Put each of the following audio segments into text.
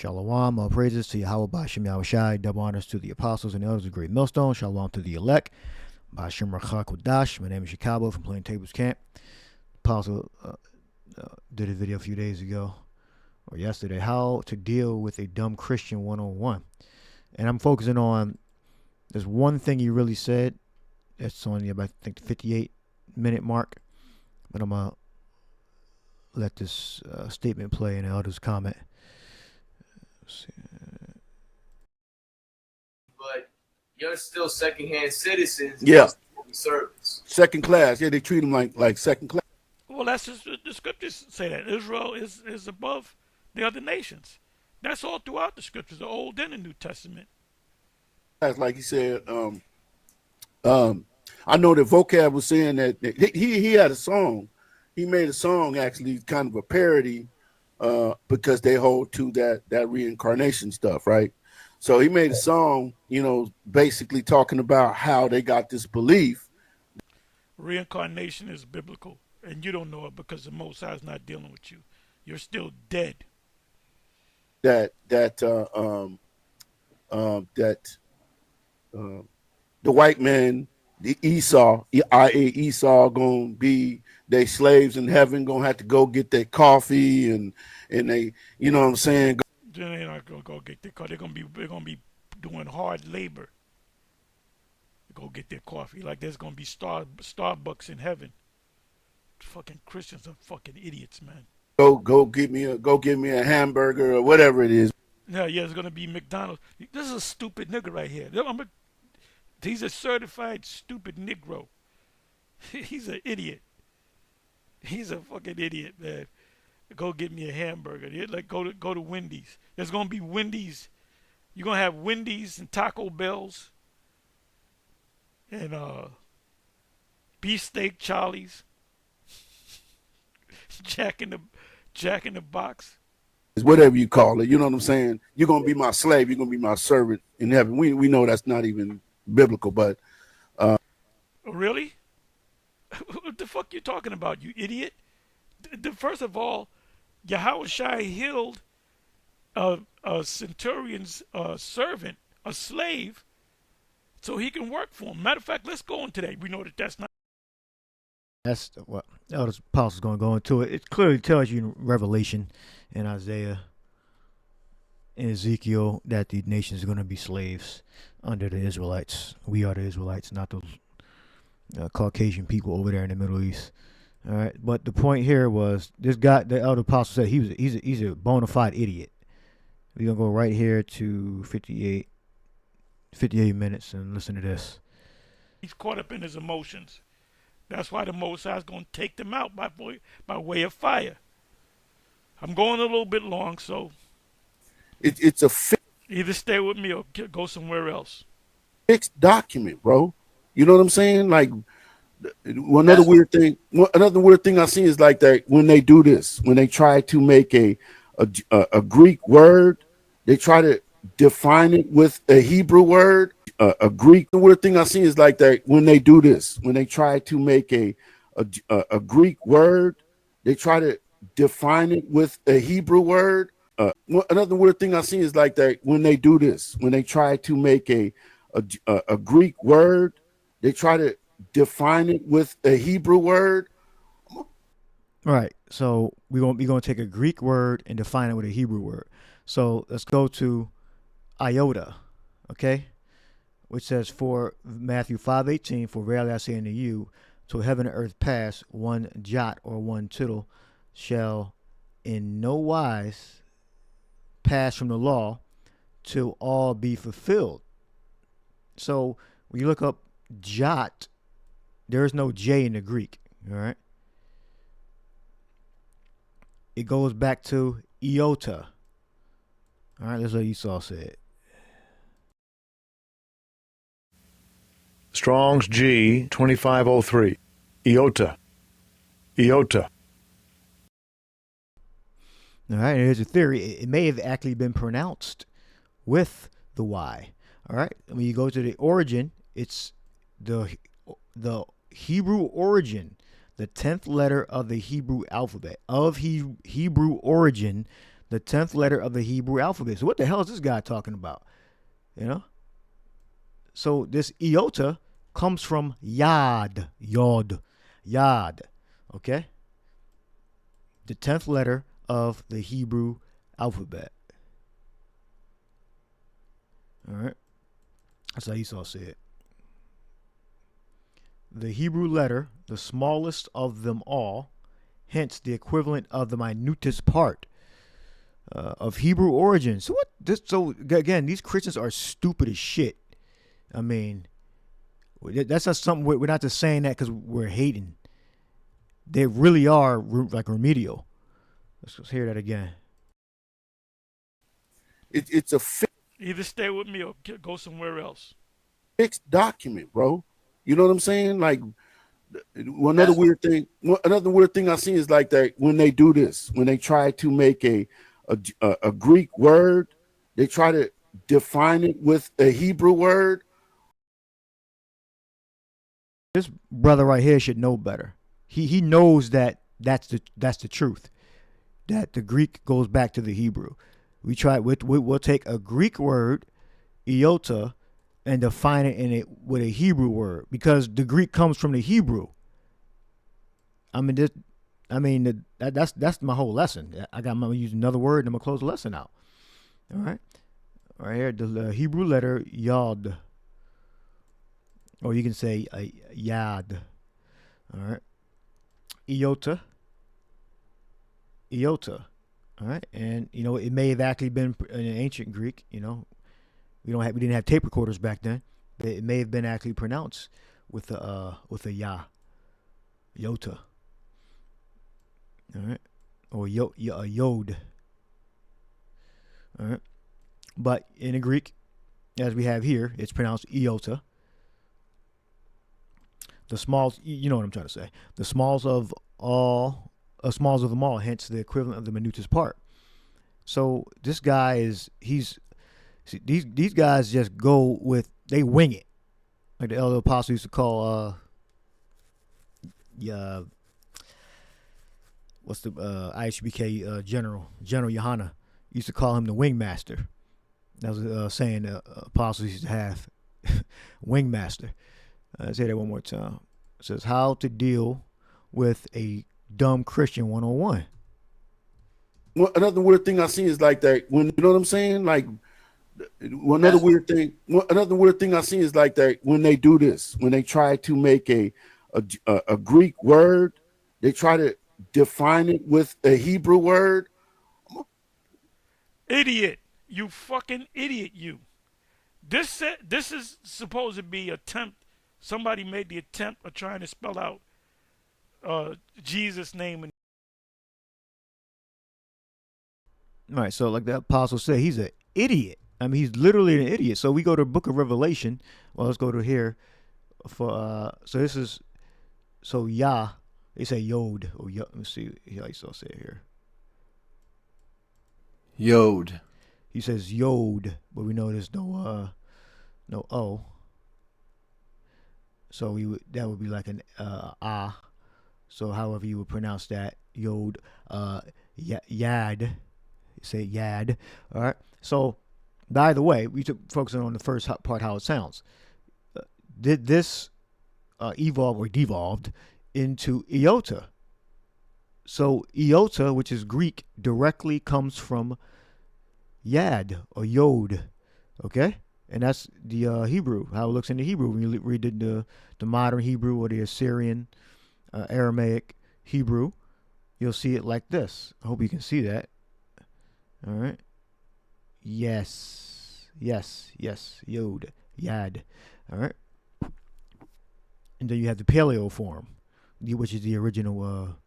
Shalom, all praises to Yahweh B'Shem Yahushai, double honors to the apostles and elders of Great Millstone. Shalom to the elect. B'Shem Rachak Kodash. My name is Chicago from Plain Tables Camp. Apostle did a video a few days ago, or yesterday, how to deal with a dumb Christian 101. And I'm focusing on, there's one thing he really said. That's on the, I think, the 58-minute mark. But I'm going to let this statement play and the elders comment. But you're still second-hand citizens. Yeah. Servants. Second class. Yeah, they treat them like second class. Well, that's just the scriptures say that Israel is above the other nations. That's all throughout the scriptures, the Old and the New Testament. Like he said, I know that Vocab was saying that he had a song. He made a song actually, kind of a parody, because they hold to that reincarnation stuff, right? So he made a song, basically talking about how they got this belief. Reincarnation is biblical, and you don't know it because the Most High is not dealing with you. You're still dead. That the white man, the Esau gonna be they slaves in heaven, gonna have to go get their coffee and they, you know what I'm saying? They're not gonna go get their coffee. They're gonna be doing hard labor to go get their coffee. Like there's gonna be Starbucks in heaven. Fucking Christians are fucking idiots, man. Go get me a hamburger or whatever it is. Yeah, it's gonna be McDonald's. This is a stupid nigga right here. He's a certified stupid Negro. He's an idiot. He's a fucking idiot, man. Go get me a hamburger. Like go to Wendy's. There's gonna be Wendy's. You're gonna have Wendy's and Taco Bells and beefsteak Charlie's, Jack in the Box. Whatever you call it, you know what I'm saying? You're gonna be my slave. You're gonna be my servant in heaven. We know that's not even biblical, but really? What the fuck you talking about, you idiot? First of all, Yahushua healed a centurion's servant, a slave, so he can work for him. Matter of fact, let's go into that. We know that that's not. That's what Elder Apostle's going to go into it. It clearly tells you in Revelation and Isaiah and Ezekiel that the nations are going to be slaves under the Israelites. We are the Israelites, not those Caucasian people over there in the Middle East. All right, but the point here was this guy, the Elder Apostle said he's a bona fide idiot. We're gonna go right here to 58 minutes and listen to this. He's caught up in his emotions. That's why the Most High is going to take them out by way of fire. I'm going a little bit long, so it's a either stay with me or go somewhere else. Fixed document, bro. You know what I'm saying? Like another weird thing I see is like that when they do this, when they try to make a Greek word, they try to define it with a Hebrew word. The weird thing I see is like that when they do this, when they try to make a Greek word, they try to define it with a Hebrew word. Another weird thing I see is like that when they do this, when they try to make a Greek word, they try to define it with a Hebrew word. All right, so we're going to take a Greek word and define it with a Hebrew word. So let's go to iota, okay? Which says, for Matthew 5:18, for verily I say unto you, till heaven and earth pass, one jot or one tittle shall in no wise pass from the law till all be fulfilled. So when you look up jot, there is no J in the Greek, all right? It goes back to iota. All right, that's what Esau said. Strong's G 2503. Iota. Iota. All right, here's a theory. It may have actually been pronounced with the Y. All right, when you go to the origin, it's the Hebrew origin, the 10th letter of the Hebrew alphabet. Of Hebrew origin, the 10th letter of the Hebrew alphabet. So what the hell is this guy talking about? You know? So this iota comes from yod, yod, okay? The 10th letter of the Hebrew alphabet. All right? That's how Esau said it. The Hebrew letter, the smallest of them all, hence the equivalent of the minutest part of Hebrew origin. So what? So again, these Christians are stupid as shit. I mean, that's not something we're not just saying that because we're hating. They really are like remedial. Let's hear that again. It's a Either stay with me or go somewhere else. fixed document, bro. You know what I'm saying? Like another weird thing I see is like that when they do this, when they try to make a Greek word, they try to define it with a Hebrew word. This brother right here should know better. He knows that that's the truth. That the Greek goes back to the Hebrew. We'll take a Greek word, iota, and define it in it with a Hebrew word because the Greek comes from the Hebrew. That's my whole lesson. I'm gonna use another word and I'm gonna close the lesson out. All right, right here the Hebrew letter yod, or you can say yad. All right, iota. All right, and it may have actually been in ancient Greek. We didn't have tape recorders back then. But it may have been actually pronounced with a yota. All right, or a yod. All right, but in the Greek, as we have here, it's pronounced iota. The smalls, you know what I'm trying to say. The smalls of them all, hence the equivalent of the minutest part. So this guy these guys just go they wing it. Like the elder apostle used to call what's the IHBK General Yohana used to call him the wingmaster. That was a saying the apostles used to have. Wingmaster. Let's say that one more time. It says how to deal with a dumb Christian 101. Well, another weird thing I see is like that when you know what I'm saying. Like another weird thing I see is like that when they do this, when they try to make a Greek word, they try to define it with a Hebrew word. Idiot! You fucking idiot! You. This is supposed to be attempt. Somebody made the attempt of trying to spell out Jesus' name. All right, so like the apostle said, he's an idiot. I mean, he's literally an idiot. So we go to the book of Revelation. Well, let's go to here. So this is, Yah, they say Yod. Or Let me see how you say it here. Yod. He says Yod, but we know there's no O. So that would be like an ah. So however you would pronounce that, Yod, Yad. Say Yad. All right. So, by the way, we took focusing on the first part, how it sounds. Did this evolve or devolved into iota? So, iota, which is Greek, directly comes from Yad or Yod. Okay? And that's the Hebrew, how it looks in the Hebrew. When you read the modern Hebrew or the Assyrian, Aramaic Hebrew, you'll see it like this. I hope you can see that. All right. Yes. Yod. Yad. All right. And then you have the Paleo form, which is the original.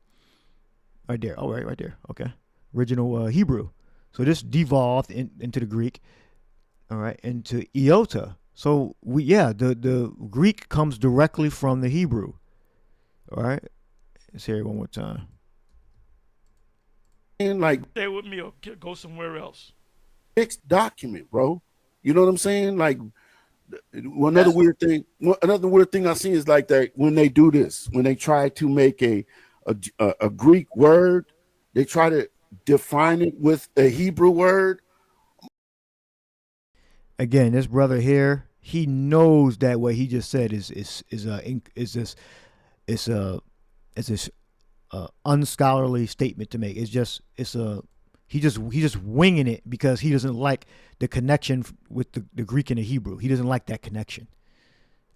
Right there. Oh, right there. Okay. Original Hebrew. So this devolved into the Greek. All right, into iota. So the Greek comes directly from the Hebrew. All right. Let's hear it one more time. And like stay with me or go somewhere else. Fixed document, bro. You know what I'm saying? Like another weird thing I see is like that when they do this, when they try to make a Greek word, they try to define it with a Hebrew word. Again, this brother here, he knows that what he just said is this unscholarly statement to make. He's just winging it because he doesn't like the connection with the Greek and the Hebrew. He doesn't like that connection.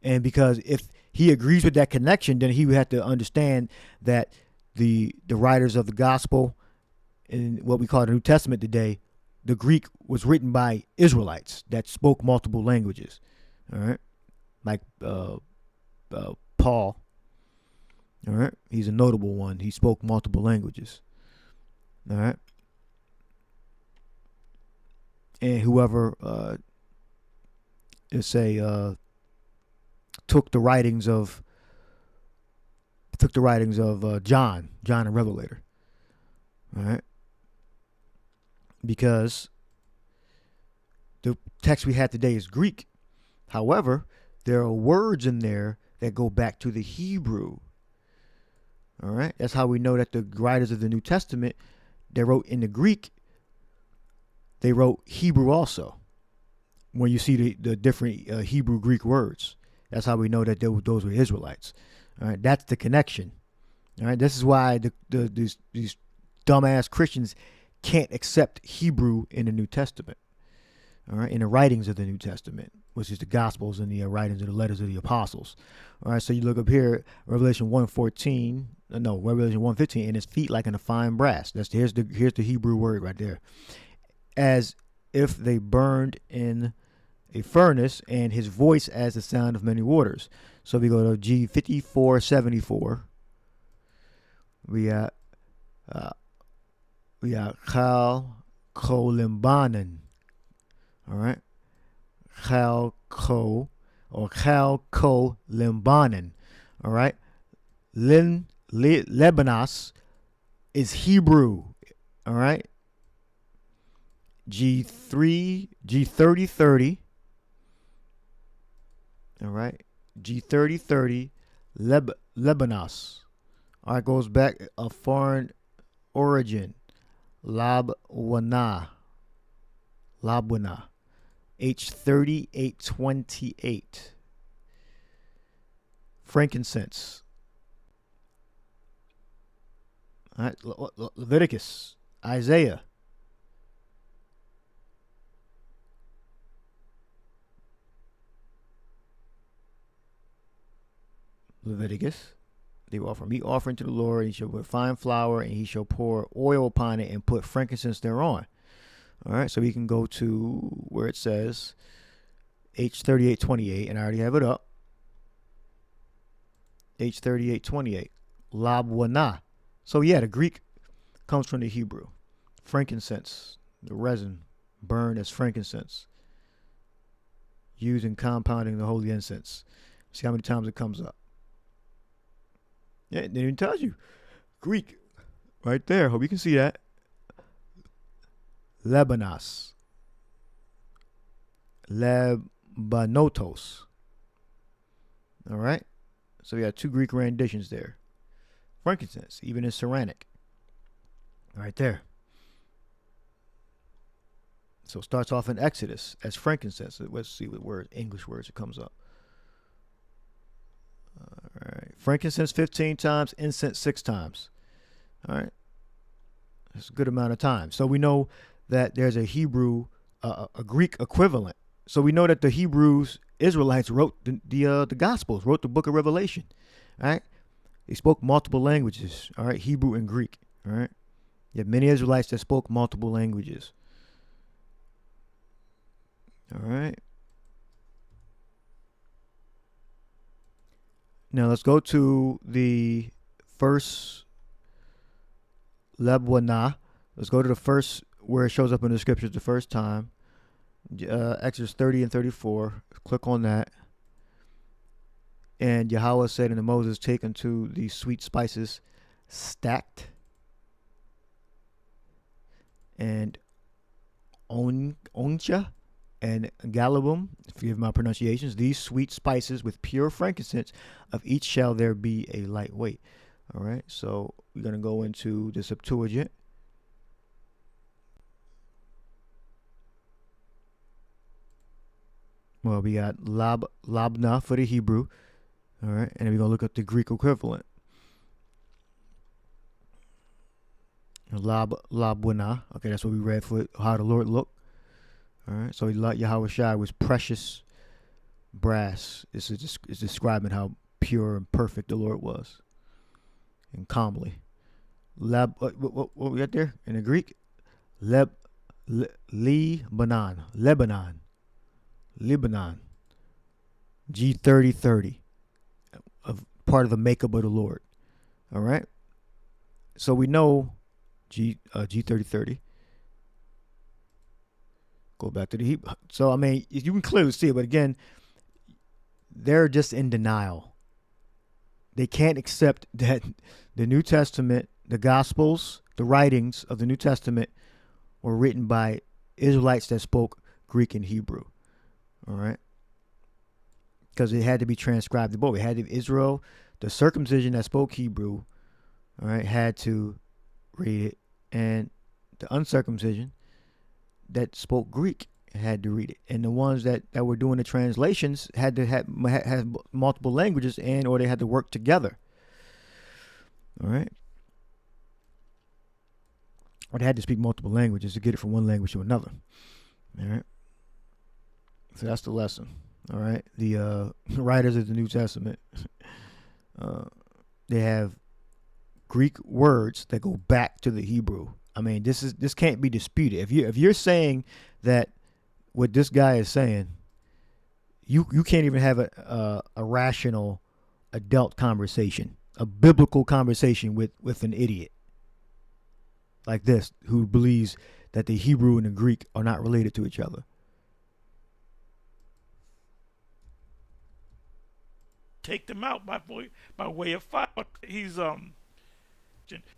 And because if he agrees with that connection, then he would have to understand that the writers of the gospel in what we call the New Testament today, the Greek was written by Israelites that spoke multiple languages. All right. Like Paul. All right. He's a notable one. He spoke multiple languages. All right. And whoever took the writings of John the Revelator. All right. Because the text we had today is Greek. However, there are words in there that go back to the Hebrew. All right. That's how we know that the writers of the New Testament, they wrote in the Greek, they wrote Hebrew also. When you see the different Hebrew Greek words, that's how we know that those were Israelites. All right. That's the connection. All right. This is why these dumbass Christians can't accept Hebrew in the New Testament. All right, in the writings of the New Testament, which is the Gospels and the writings of the letters of the apostles. All right, so you look up here, Revelation 1:15, Revelation 1:15, and his feet like in a fine brass. Here's the Hebrew word right there. As if they burned in a furnace, and his voice as the sound of many waters. So we go to G5474. We Chal Kolimbanan. All right. Chal Ko Limbanan. All right. Lebanos is Hebrew. All right. G3030. All right. G3030 Lebanos. All right, goes back a foreign origin. Labwana. H3828. Frankincense. All right, Leviticus. Isaiah. Leviticus. They will offer meat offering to the Lord, and he shall put fine flour, and he shall pour oil upon it and put frankincense thereon. All right, so we can go to where it says H3828, and I already have it up. H3828, Labwana. So yeah, the Greek comes from the Hebrew. Frankincense, the resin burned as frankincense, used in compounding the holy incense. See how many times it comes up. Yeah, it even tells you. Greek. Right there. Hope you can see that. Lebanos. Lebanotos. All right. So we got two Greek renditions there. Frankincense, even in ceramic. Right there. So it starts off in Exodus as frankincense. Let's see what English words it comes up. All right. Frankincense 15 times, incense 6 times. All right. That's a good amount of time. So we know that there's a Hebrew, a Greek equivalent. So we know that the Hebrews, Israelites, wrote the Gospels, wrote the book of Revelation. All right. They spoke multiple languages. All right. Hebrew and Greek. All right. You have many Israelites that spoke multiple languages. All right. Now let's go to the first Lebwana. Let's go to the first where it shows up in the scriptures the first time. Exodus 30 and 34. Click on that. And Yahweh said unto Moses, take unto the sweet spices stacked and oncha and galibum, forgive my pronunciations, these sweet spices with pure frankincense, of each shall there be a light weight. All right, so we're going to go into the Septuagint. Well, we got labna for the Hebrew. All right. And then we're going to look up the Greek equivalent. Labwana. Okay, that's what we read for how the Lord looked. All right. So Yahweh Shai was precious brass. It's describing how pure and perfect the Lord was. And calmly. What we got there in the Greek? Lebanon. G3030. Of part of the makeup of the Lord. All right. So we know G3030. Go back to the Hebrew. So I mean, you can clearly see it, but again, they're just in denial. They can't accept that the New Testament, the Gospels, the writings of the New Testament were written by Israelites that spoke Greek and Hebrew. All right. Because it had to be transcribed to both. It had to be Israel, the circumcision that spoke Hebrew, all right, had to read it, and the uncircumcision that spoke Greek had to read it, and the ones that were doing the translations had to have multiple languages, or they had to work together. All right, or they had to speak multiple languages to get it from one language to another. All right, so that's the lesson. All right, the writers of the New Testament, they have Greek words that go back to the Hebrew. I mean, this can't be disputed. If you're saying that what this guy is saying, you can't even have a rational adult conversation, a biblical conversation with an idiot like this who believes that the Hebrew and the Greek are not related to each other. Take them out by way of fire. He's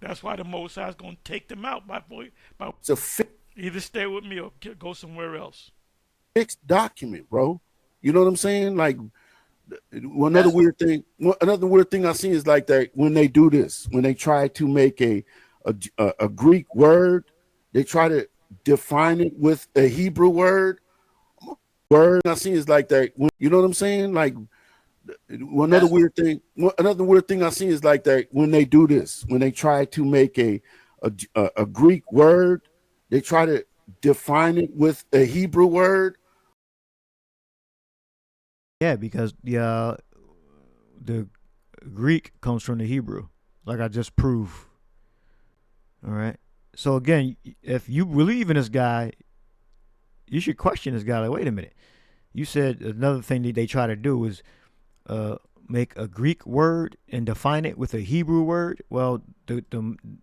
that's why the Most High is going to take them out by It's a either stay with me or go somewhere else. fixed document, bro. You know what I'm saying? Like, another weird thing I see is like that when they do this, when they try to make a Greek word, they try to define it with a Hebrew word. I see is like that. You know what I'm saying? Like, another weird thing I see is like that when they do this, when they try to make a Greek word, they try to define it with a Hebrew word. Yeah, because the Greek comes from the Hebrew, like I just proved. All right. So again, if you believe in this guy, you should question this guy. Like, wait a minute. You said another thing that they try to do is make a Greek word and define it with a Hebrew word. Well, the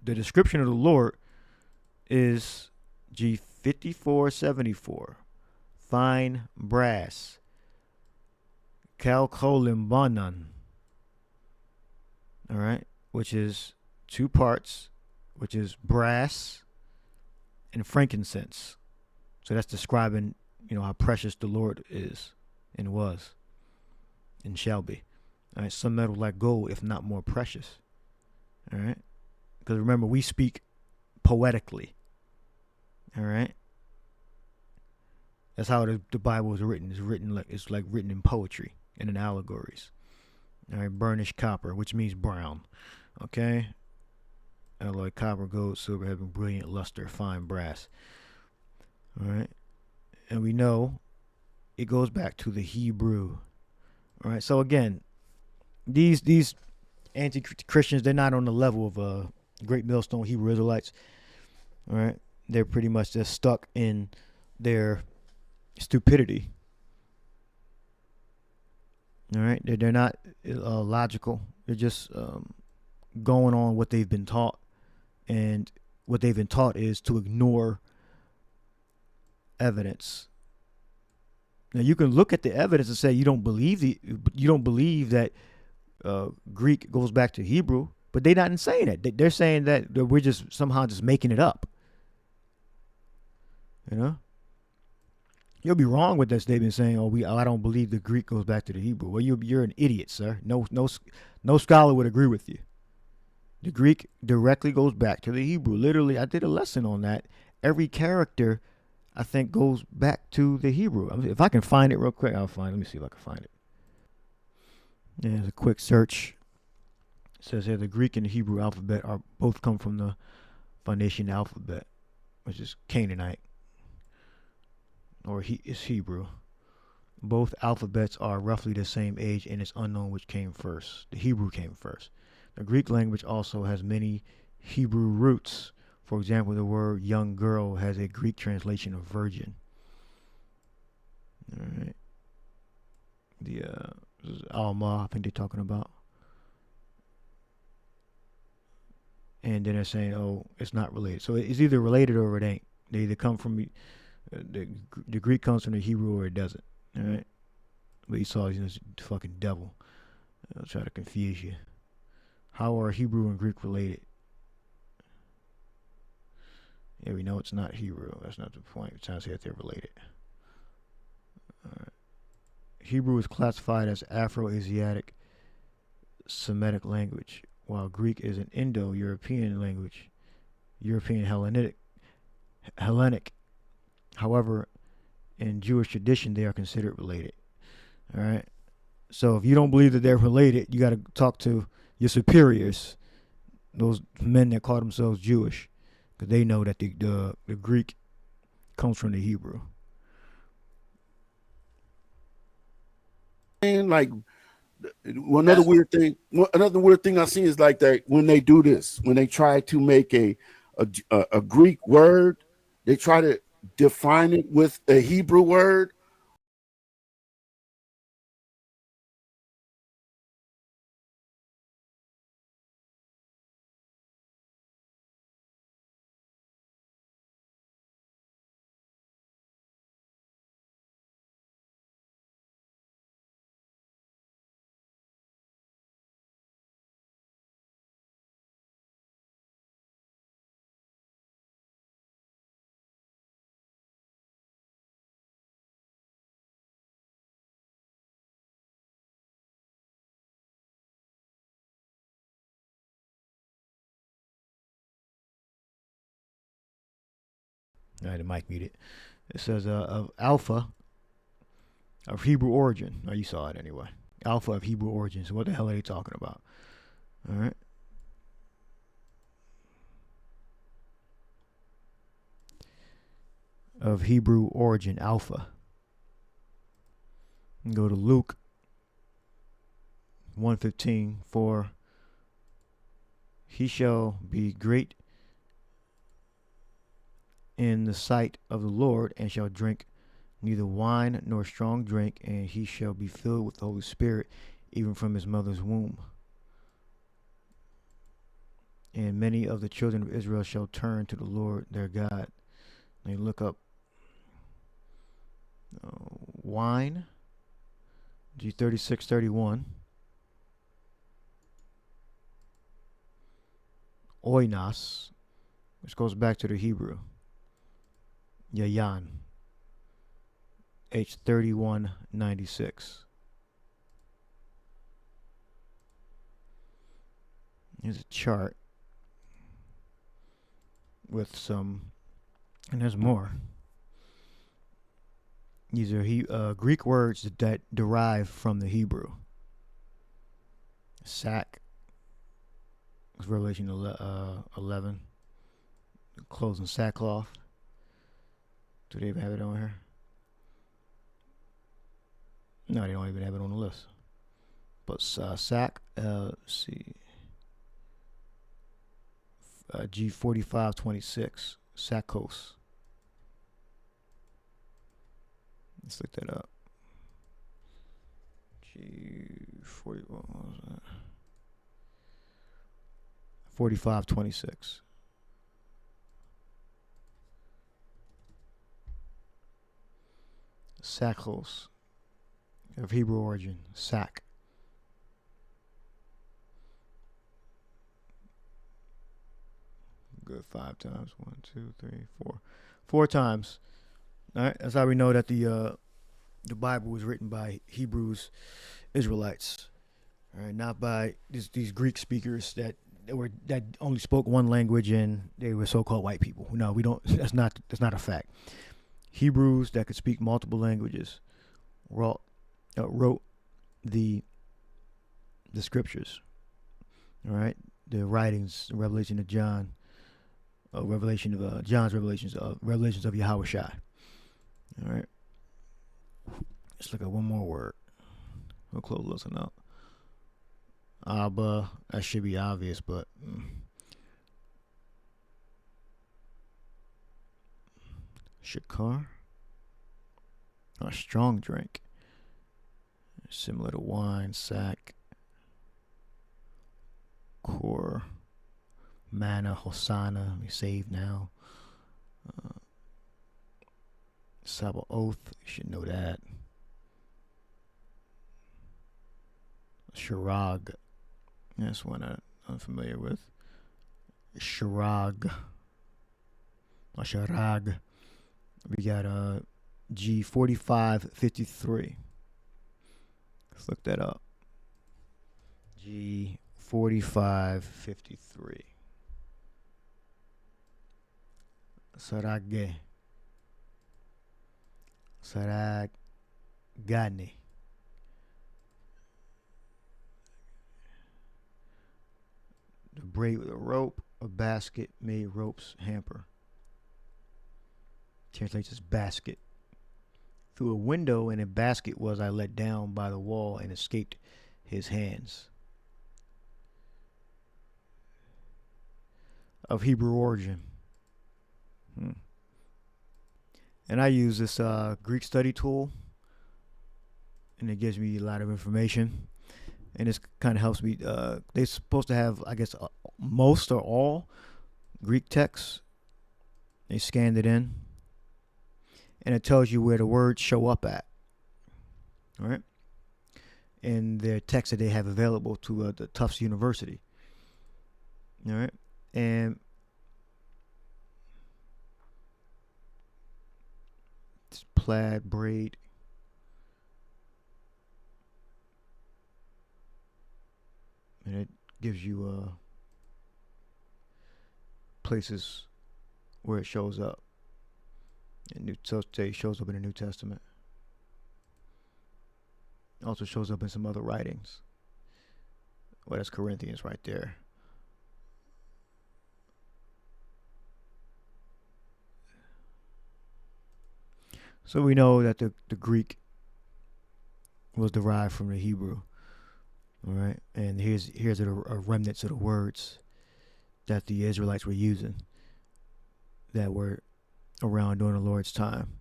description of the Lord is G5474, fine brass, Calcolimbanan. All right, which is two parts, which is brass and frankincense. So that's describing, how precious the Lord is and was and shall be. All right, some metal like gold, if not more precious. All right, because remember, we speak poetically. All right, that's how the Bible is written. It's like written in poetry and in allegories. All right, burnished copper, which means brown. Okay, alloy copper, gold, silver, having brilliant luster, fine brass. All right, and we know it goes back to the Hebrew. All right, so again, these anti-Christians, they're not on the level of Great Millstone Hebrew Israelites. All right, they're pretty much just stuck in their stupidity. All right, they're not logical. They're just going on what they've been taught, and what they've been taught is to ignore evidence. Now you can look at the evidence and say you don't believe that Greek goes back to Hebrew, but they're not saying that. They're saying that we're just somehow just making it up. You'll be wrong with that statement saying, I don't believe the Greek goes back to the Hebrew. Well, you're an idiot, sir. No scholar would agree with you. The Greek directly goes back to the Hebrew. Literally, I did a lesson on that. Every character I think goes back to the Hebrew. I mean, if I can find it real quick, I'll find it. Let me see if I can find it. There's a quick search. It says here the Greek and the Hebrew alphabet are both come from the Phoenician alphabet, which is Canaanite, or is Hebrew. Both alphabets are roughly the same age, and it's unknown which came first. The Hebrew came first. The Greek language also has many Hebrew roots. For example, the word young girl has a Greek translation of virgin. All right. This is Alma, I think they're talking about. And then they're saying, oh, it's not related. So it's either related or it ain't. They either come from the Greek comes from the Hebrew or it doesn't. All right. But Esau is this fucking devil. I'll try to confuse you. How are Hebrew and Greek related? Yeah, we know it's not Hebrew. That's not the point. We're trying to say that they're related. All right. Hebrew is classified as Afro-Asiatic Semitic language, while Greek is an Indo-European language, European Hellenic. However, in Jewish tradition, they are considered related. All right. So if you don't believe that they're related, you got to talk to your superiors, those men that call themselves Jewish, because they know that the Greek comes from the Hebrew. And like another weird thing I see is like that when they do this, when they try to make a Greek word, they try to define it with a Hebrew word. All right, the mic muted. It says of Alpha of Hebrew origin. Oh, you saw it anyway. Alpha of Hebrew origin. So what the hell are they talking about? All right. Of Hebrew origin, Alpha. And go to Luke 1:15. For he shall be great in the sight of the Lord, and shall drink neither wine nor strong drink, and he shall be filled with the Holy Spirit, even from his mother's womb. And many of the children of Israel shall turn to the Lord their God. They look up wine, G3631, oinos, which goes back to the Hebrew, yayan, H3196. Here's a chart with some, and there's more. These are Greek words that derive from the Hebrew. Sack, Revelation 11, clothes and sackcloth. Do they even have it on here? No, they don't even have it on the list. But sack, let's see, G4526, sackos. Let's look that up. G40, what was that? 4526. Sackos, of Hebrew origin, sack. Good 5 times. 1, 2, 3, 4. 4 times. All right, that's how we know that the Bible was written by Hebrews, Israelites. All right, not by these Greek speakers that only spoke one language and they were so-called white people. No, we don't. That's not a fact. Hebrews that could speak multiple languages wrote the scriptures. All right, the writings, the revelation of John, John's revelations of Yahushua. All right, let's look at one more word. We'll close listen up. Abba, that should be obvious, but Shakar, a strong drink, similar to wine, sack, core, manna, hosanna, we saved now. Sabbath oath, you should know that. Shirag, that's one I'm familiar with. Shirag, or Shirag. We got G4553. Let's look that up. G4553. Saragane. The braid with a rope, a basket made ropes hamper. Translates as basket. Through a window in a basket was I let down by the wall and escaped his hands. Of Hebrew origin. And I use this Greek study tool, and it gives me a lot of information. And this kind of helps me. They're supposed to have, I guess, most or all Greek texts. They scanned it in, and it tells you where the words show up at. All right, in their text that they have available to the Tufts University. All right, and it's plaid braid. And it gives you places where it shows up. And it shows up in the New Testament. Also shows up in some other writings. Well, that's Corinthians right there. So we know that the Greek was derived from the Hebrew. All right, and here's a remnants of the words that the Israelites were using that were around during the Lord's time.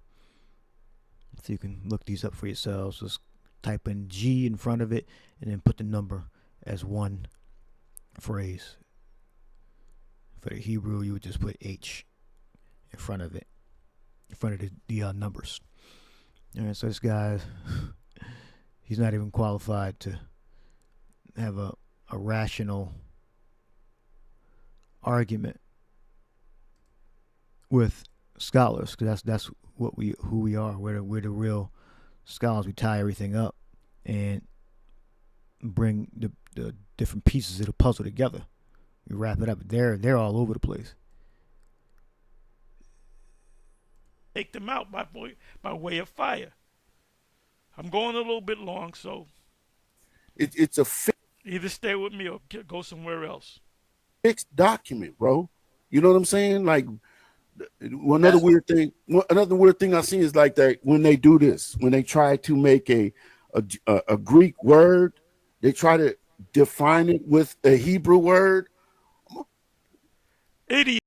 So you can look these up for yourselves. Just type in G in front of it and then put the number as one phrase. For the Hebrew, you would just put H in front of it, in front of the numbers. All right, so this guy, he's not even qualified to have a rational argument with scholars, because that's who we are. We're the real scholars. We tie everything up and bring the different pieces of the puzzle together. We wrap it up. They're all over the place. Take them out by way of fire. I'm going a little bit long, so it's a either stay with me or go somewhere else. fixed document, bro. You know what I'm saying? Like, another weird thing I see is like that when they do this, when they try to make a Greek word, they try to define it with a Hebrew word. Idiot.